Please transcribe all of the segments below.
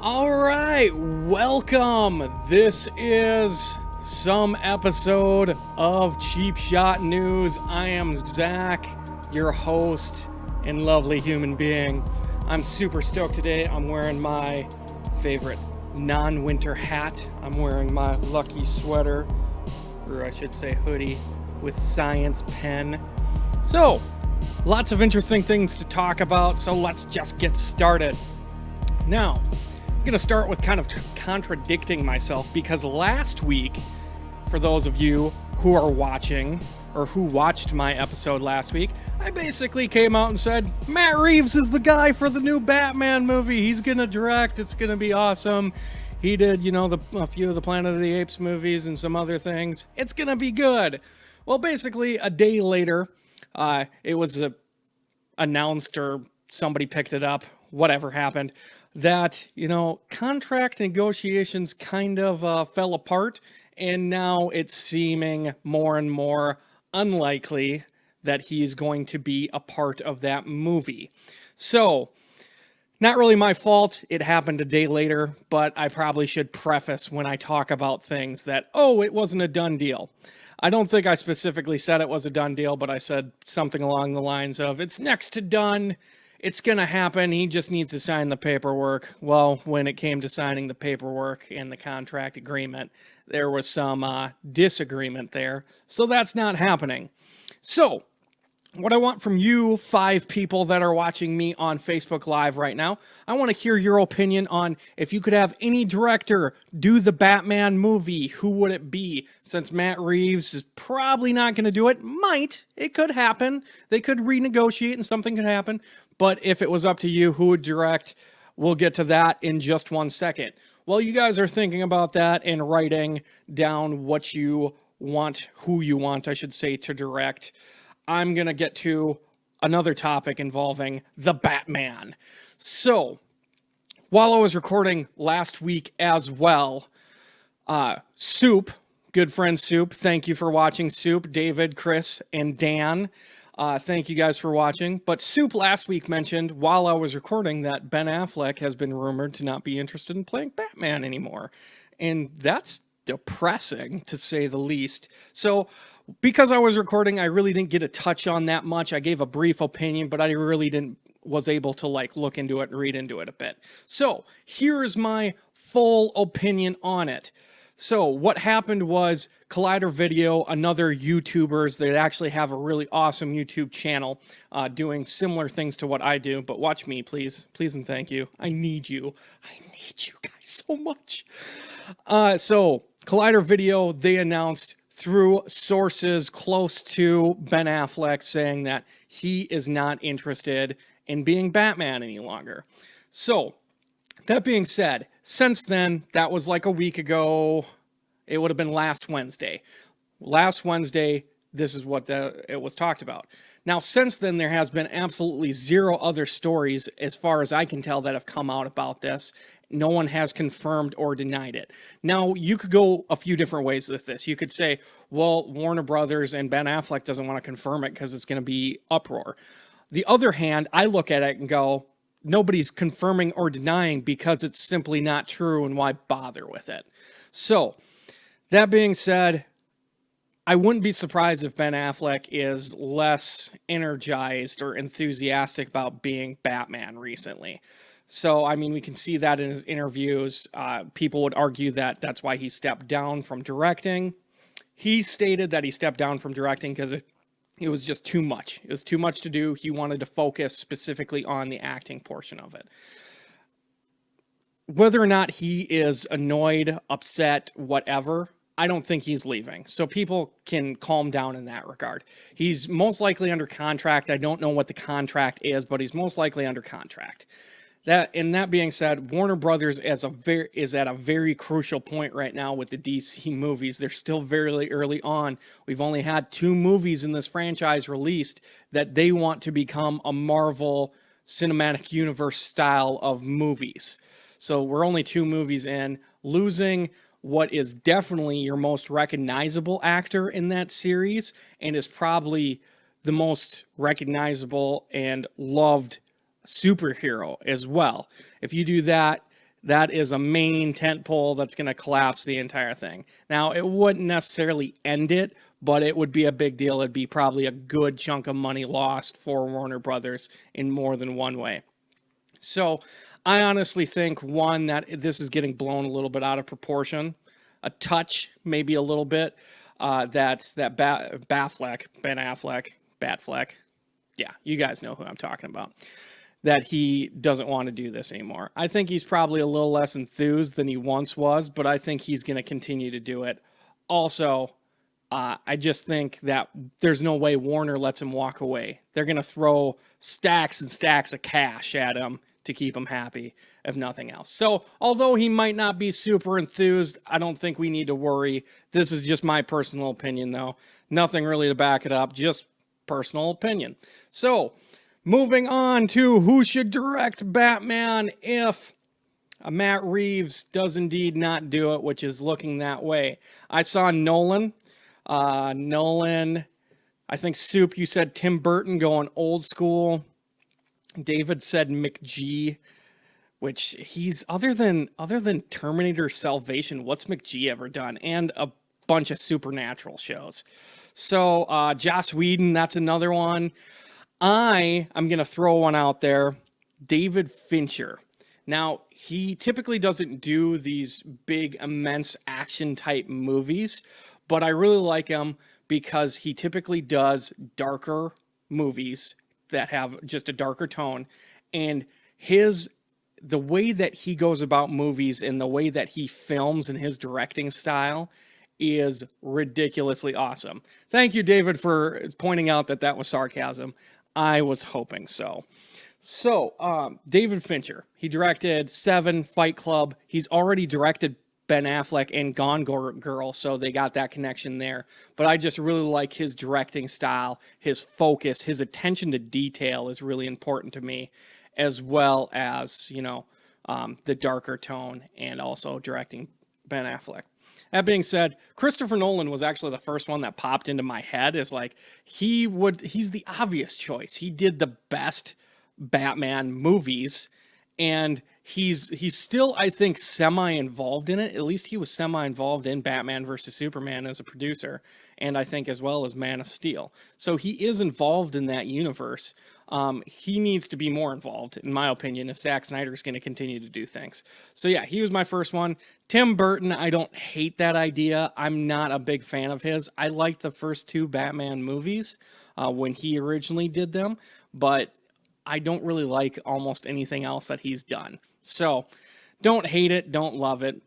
All right, welcome. This is some episode of Cheap Shot News. I am Zach, your host and lovely human being. I'm super stoked today. I'm wearing my favorite non-winter hat. I'm wearing my lucky sweater, or I should say hoodie, with science pen. So, lots of interesting things to talk about, so let's just get started. Now, I'm going to start with kind of contradicting myself because last week, for those of you who are watching or who watched my episode last week, I basically came out and said, Matt Reeves is the guy for the new Batman movie. He's going to direct. It's going to be awesome. He did, a few of the Planet of the Apes movies and some other things. It's going to be good. Well, basically, a day later, it was announced or somebody picked it up, whatever happened, that, contract negotiations kind of fell apart, and now it's seeming more and more unlikely that he's going to be a part of that movie. So, not really my fault. It happened a day later, but I probably should preface when I talk about things that, it wasn't a done deal. I don't think I specifically said it was a done deal, but I said something along the lines of, it's next to done. It's going to happen. He just needs to sign the paperwork. Well, when it came to signing the paperwork and the contract agreement, there was some disagreement there. So that's not happening. So what I want from you 5 people that are watching me on Facebook Live right now, I want to hear your opinion on if you could have any director do the Batman movie, who would it be? Since Matt Reeves is probably not going to do it, it could happen. They could renegotiate and something could happen. But if it was up to you, who would direct? We'll get to that in just 1 second. While you guys are thinking about that and writing down what you want, who you want, I should say, to direct, I'm going to get to another topic involving the Batman. So, while I was recording last week as well, Soup, good friend Soup, thank you for watching, Soup, David, Chris, and Dan. Thank you guys for watching. But Soup last week mentioned, while I was recording, that Ben Affleck has been rumored to not be interested in playing Batman anymore. And that's depressing, to say the least. So, because I was recording, I really didn't get a touch on that much. I gave a brief opinion, but I really was able to look into it and read into it a bit. So here is my full opinion on it. So what happened was Collider Video, another YouTubers, they actually have a really awesome YouTube channel doing similar things to what I do. But watch me, please. Please and thank you. I need you. I need you guys so much. So Collider Video, they announced through sources close to Ben Affleck saying that he is not interested in being Batman any longer. So, that being said, since then, that was like a week ago, it would have been last Wednesday. Last Wednesday, this is what it was talked about. Now, since then, there has been absolutely zero other stories, as far as I can tell, that have come out about this. No one has confirmed or denied it. Now, you could go a few different ways with this. You could say, well, Warner Brothers and Ben Affleck doesn't want to confirm it because it's going to be uproar. The other hand, I look at it and go, nobody's confirming or denying because it's simply not true, and why bother with it? So, that being said, I wouldn't be surprised if Ben Affleck is less energized or enthusiastic about being Batman recently. So, I mean, we can see that in his interviews. People would argue that that's why he stepped down from directing. He stated that he stepped down from directing because it was just too much. It was too much to do. He wanted to focus specifically on the acting portion of it. Whether or not he is annoyed, upset, whatever, I don't think he's leaving. So people can calm down in that regard. He's most likely under contract. I don't know what the contract is, but he's most likely under contract. That being said, Warner Brothers is at a very crucial point right now with the DC movies. They're still very early on. We've only had 2 movies in this franchise released that they want to become a Marvel Cinematic Universe style of movies. So we're only 2 movies in. Losing what is definitely your most recognizable actor in that series and is probably the most recognizable and loved superhero as well. If you do that, that is a main tentpole that's going to collapse the entire thing. Now, it wouldn't necessarily end it, but it would be a big deal. It'd be probably a good chunk of money lost for Warner Brothers in more than one way. So I honestly think, one, that this is getting blown a little bit out of proportion, a touch, maybe a little bit. Ben Affleck, yeah, you guys know who I'm talking about, that he doesn't want to do this anymore. I think he's probably a little less enthused than he once was, but I think he's going to continue to do it. Also, I just think that there's no way Warner lets him walk away. They're going to throw stacks and stacks of cash at him to keep him happy, if nothing else. So, although he might not be super enthused, I don't think we need to worry. This is just my personal opinion, though. Nothing really to back it up, just personal opinion. So, moving on to who should direct Batman if Matt Reeves does indeed not do it, which is looking that way. I saw Nolan, I think Soup, you said Tim Burton going old school. David said McG, which he's other than Terminator Salvation, what's McG ever done? And a bunch of supernatural shows. So Joss Whedon, that's another one. I'm going to throw one out there. David Fincher. Now, he typically doesn't do these big, immense action type movies, but I really like him because he typically does darker movies that have just a darker tone, and the way that he goes about movies and the way that he films and his directing style is ridiculously awesome. Thank you, David, for pointing out that was sarcasm. I was hoping so. So, David Fincher, he directed Seven, Fight Club. He's already directed Ben Affleck and Gone Girl, so they got that connection there. But I just really like his directing style, his focus, his attention to detail is really important to me, as well as, the darker tone and also directing Ben Affleck. That being said, Christopher Nolan was actually the first one that popped into my head as like, he's the obvious choice. He did the best Batman movies, and he's still, I think, semi-involved in it. At least he was semi-involved in Batman versus Superman as a producer, and I think as well as Man of Steel. So he is involved in that universe. He needs to be more involved, in my opinion, if Zack Snyder is going to continue to do things. So yeah, he was my first one. Tim Burton, I don't hate that idea. I'm not a big fan of his. I liked the first two Batman movies when he originally did them, but I don't really like almost anything else that he's done. So, don't hate it, don't love it.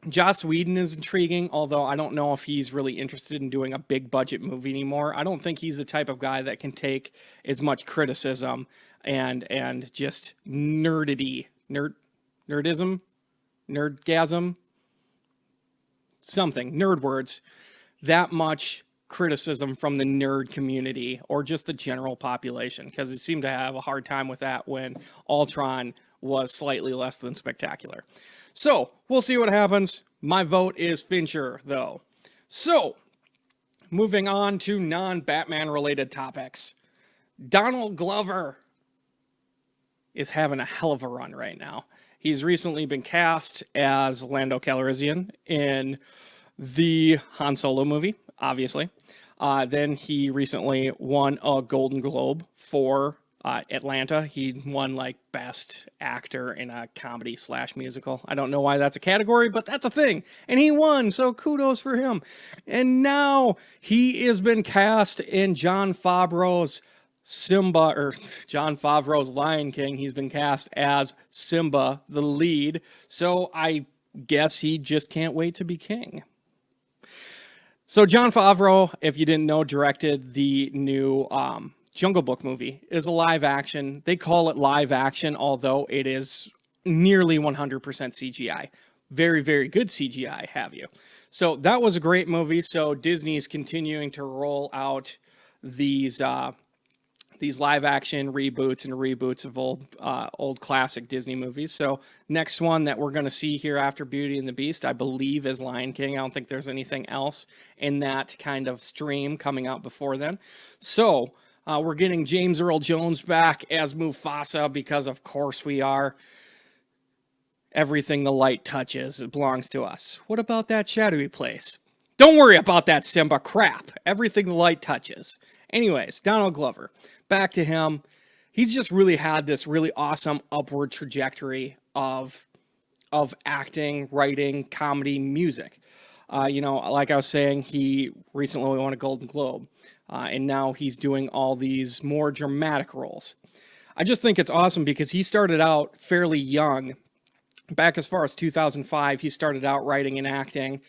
Joss Whedon is intriguing, although I don't know if he's really interested in doing a big budget movie anymore. I don't think he's the type of guy that can take as much criticism and just nerdgasm, something, nerd words, that much criticism from the nerd community or just the general population, because it seemed to have a hard time with that when Ultron was slightly less than spectacular. So, we'll see what happens. My vote is Fincher, though. So, moving on to non-Batman related topics. Donald Glover is having a hell of a run right now. He's recently been cast as Lando Calrissian in the Han Solo movie, obviously. Then he recently won a Golden Globe for Atlanta. He won like best actor in a comedy / musical. I don't know why that's a category, but that's a thing. And he won, so kudos for him. And now he has been cast in Jon Favreau's Simba, or Jon Favreau's Lion King. He's been cast as Simba, the lead. So I guess he just can't wait to be king. So Jon Favreau, if you didn't know, directed the new Jungle Book movie. It is a live action. They call it live action, although it is nearly 100% CGI. Very, very good CGI, have you? So that was a great movie. So Disney is continuing to roll out these live action reboots of old classic Disney movies. So next one that we're going to see here after Beauty and the Beast, I believe, is Lion King. I don't think there's anything else in that kind of stream coming out before then. So we're getting James Earl Jones back as Mufasa, because of course we are. Everything the light touches belongs to us. What about that shadowy place? Don't worry about that, Simba. Crap. Everything the light touches. Anyways, Donald Glover. Back to him. He's just really had this really awesome upward trajectory of acting, writing, comedy, music. Like I was saying, he recently won a Golden Globe, and now he's doing all these more dramatic roles. I just think it's awesome because he started out fairly young. Back as far as 2005, he started out writing and acting.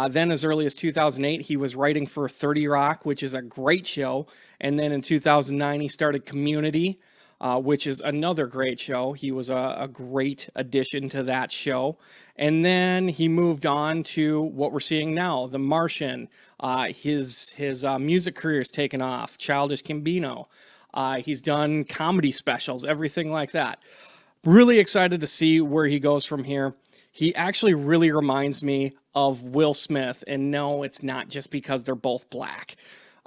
Then as early as 2008, he was writing for 30 Rock, which is a great show. And then in 2009, he started Community, which is another great show. He was a great addition to that show. And then he moved on to what we're seeing now, The Martian. His music career has taken off. Childish Gambino. He's done comedy specials, everything like that. Really excited to see where he goes from here. He actually really reminds me of Will Smith, and no, it's not just because they're both black.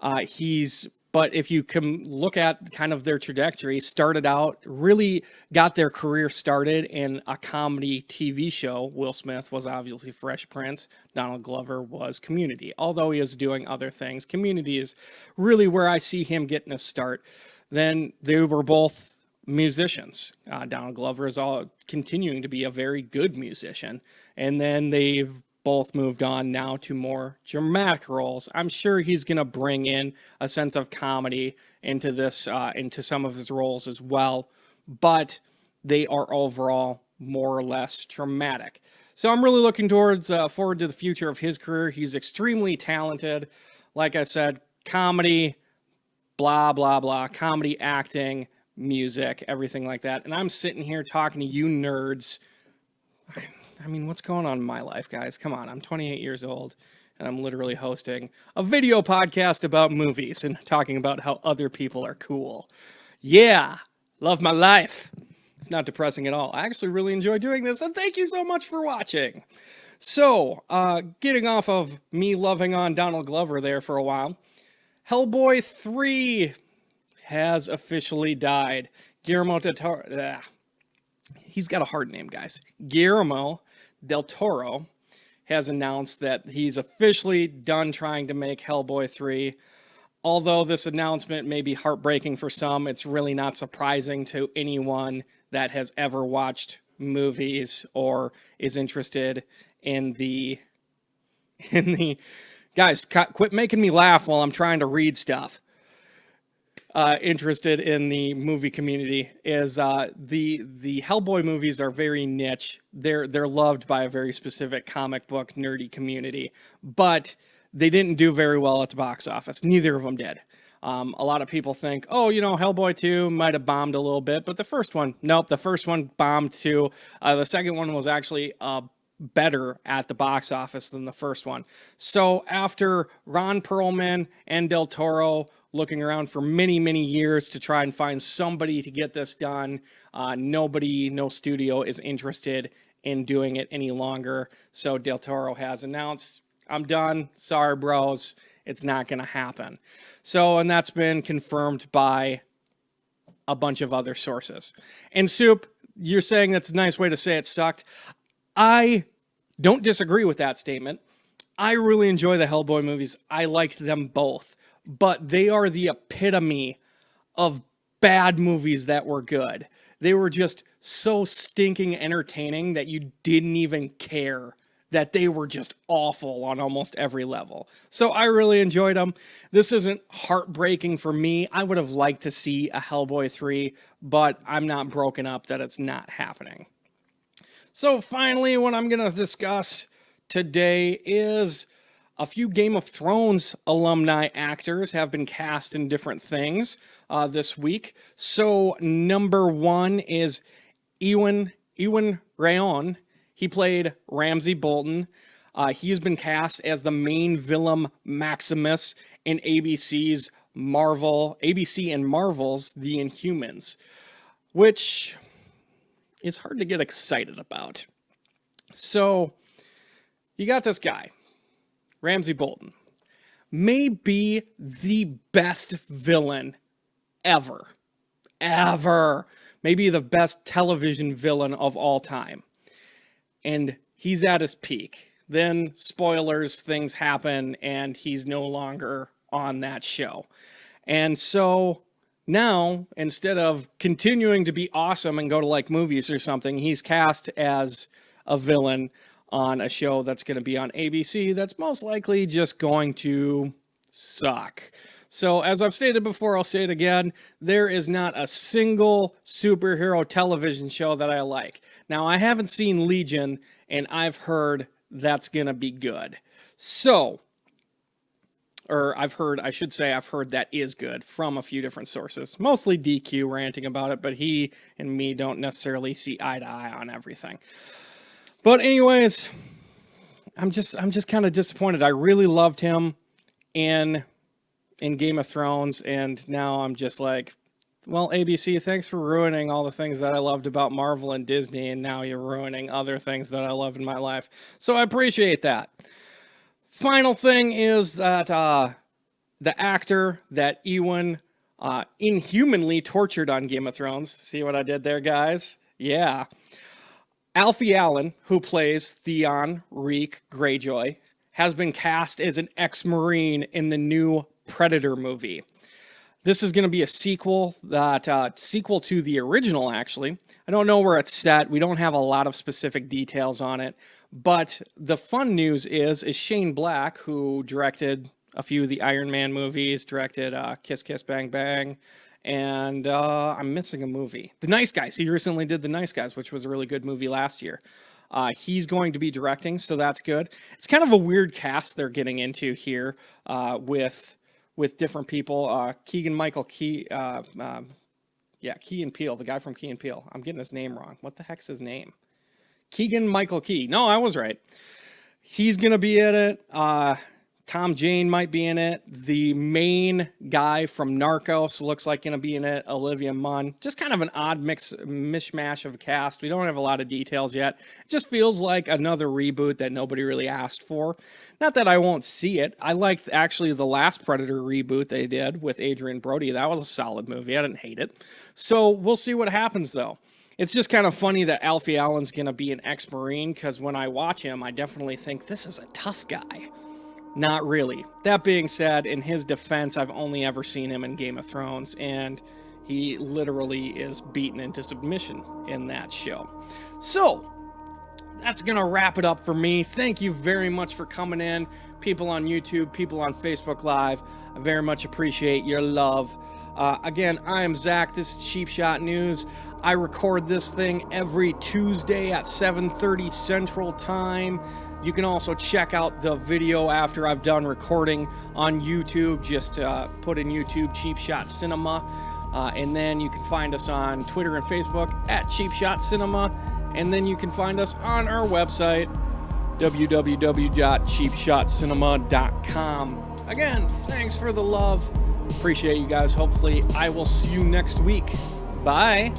But if you can look at kind of their trajectory, started out, really got their career started in a comedy TV show. Will Smith was obviously Fresh Prince. Donald Glover was Community. Although he is doing other things, Community is really where I see him getting a start. Then they were both musicians. Donald Glover is all continuing to be a very good musician. And then they've both moved on now to more dramatic roles. I'm sure he's going to bring in a sense of comedy into this, into some of his roles as well. But they are overall more or less dramatic. So I'm really looking forward to the future of his career. He's extremely talented. Like I said, comedy, blah, blah, blah, comedy, acting, music, everything like that. And I'm sitting here talking to you nerds. I mean, what's going on in my life, guys? Come on, I'm 28 years old, and I'm literally hosting a video podcast about movies and talking about how other people are cool. Yeah, love my life. It's not depressing at all. I actually really enjoy doing this, and thank you so much for watching. So, getting off of me loving on Donald Glover there for a while, Hellboy 3 has officially died. Guillermo del Toro, he's got a hard name, guys. Guillermo del Toro has announced that he's officially done trying to make Hellboy 3. Although this announcement may be heartbreaking for some, it's really not surprising to anyone that has ever watched movies or is interested in the guys, quit making me laugh while I'm trying to read stuff. Interested in the movie community is the Hellboy movies are very niche. They're loved by a very specific comic book nerdy community, but they didn't do very well at the box office. Neither of them did. A lot of people think, oh, Hellboy 2 might have bombed a little bit, but the first one, nope, the first one bombed too. The second one was actually better at the box office than the first one. So after Ron Perlman and Del Toro looking around for many, many years to try and find somebody to get this done, no studio is interested in doing it any longer. So Del Toro has announced, I'm done. Sorry, bros. It's not going to happen. So, and that's been confirmed by a bunch of other sources. And Soup, you're saying that's a nice way to say it sucked. I don't disagree with that statement. I really enjoy the Hellboy movies. I liked them both. But they are the epitome of bad movies that were good. They were just so stinking entertaining that you didn't even care that they were just awful on almost every level. So I really enjoyed them. This isn't heartbreaking for me. I would have liked to see a Hellboy 3, but I'm not broken up that it's not happening. So finally, what I'm going to discuss today is a few Game of Thrones alumni actors have been cast in different things this week. So number one is Iwan Rheon. He played Ramsay Bolton. He has been cast as the main villain Maximus in ABC and Marvel's The Inhumans, which is hard to get excited about. So you got this guy, Ramsay Bolton, may be the best villain ever. Maybe the best television villain of all time. and he's at his peak. Then, spoilers, things happen, and he's no longer on that show. And so now, instead of continuing to be awesome and go to like movies or something, he's cast as a villain on a show that's going to be on ABC that's most likely just going to suck. So as I've stated before, I'll say it again, there is not a single superhero television show that I like. Now, I haven't seen Legion, and I've heard that's going to be good. So, I've heard that is good from a few different sources. Mostly DQ ranting about it, but he and me don't necessarily see eye to eye on everything. But anyways, I'm just kind of disappointed. I really loved him in Game of Thrones, and now I'm just like, well, ABC, thanks for ruining all the things that I loved about Marvel and Disney, and now you're ruining other things that I love in my life. So I appreciate that. Final thing is that the actor that Iwan inhumanly tortured on Game of Thrones, see what I did there, guys? Yeah. Alfie Allen, who plays Theon Reek Greyjoy, has been cast as an ex-Marine in the new Predator movie. This is going to be a sequel to the original, actually. I don't know where it's set. We don't have a lot of specific details on it. But the fun news is Shane Black, who directed a few of the Iron Man movies, directed Kiss Kiss Bang Bang, and I'm missing a movie. The Nice Guys. He recently did The Nice Guys, which was a really good movie last year. He's going to be directing, so that's good. It's kind of a weird cast they're getting into here with different people. Key and Peele, the guy from Key and Peele. I'm getting his name wrong. What the heck's his name? Keegan-Michael Key. No, I was right. He's going to be in it. Tom Jane might be in it. The main guy from Narcos looks like going to be in it. Olivia Munn. Just kind of an odd mishmash of a cast. We don't have a lot of details yet. It just feels like another reboot that nobody really asked for. Not that I won't see it. I liked actually the last Predator reboot they did with Adrian Brody. That was a solid movie. I didn't hate it. So we'll see what happens though. It's just kind of funny that Alfie Allen's going to be an ex-Marine, because when I watch him, I definitely think this is a tough guy. Not really. That being said, in his defense, I've only ever seen him in Game of Thrones, and he literally is beaten into submission in that show. So, that's going to wrap it up for me. Thank you very much for coming in. People on YouTube, people on Facebook Live, I very much appreciate your love. Again, I am Zach. This is Cheap Shot News. I record this thing every Tuesday at 7:30 Central Time. You can also check out the video after I've done recording on YouTube. Just put in YouTube Cheap Shot Cinema. And then you can find us on Twitter and Facebook at Cheap Shot Cinema. And then you can find us on our website, www.cheapshotcinema.com. Again, thanks for the love. Appreciate you guys. Hopefully, I will see you next week. Bye.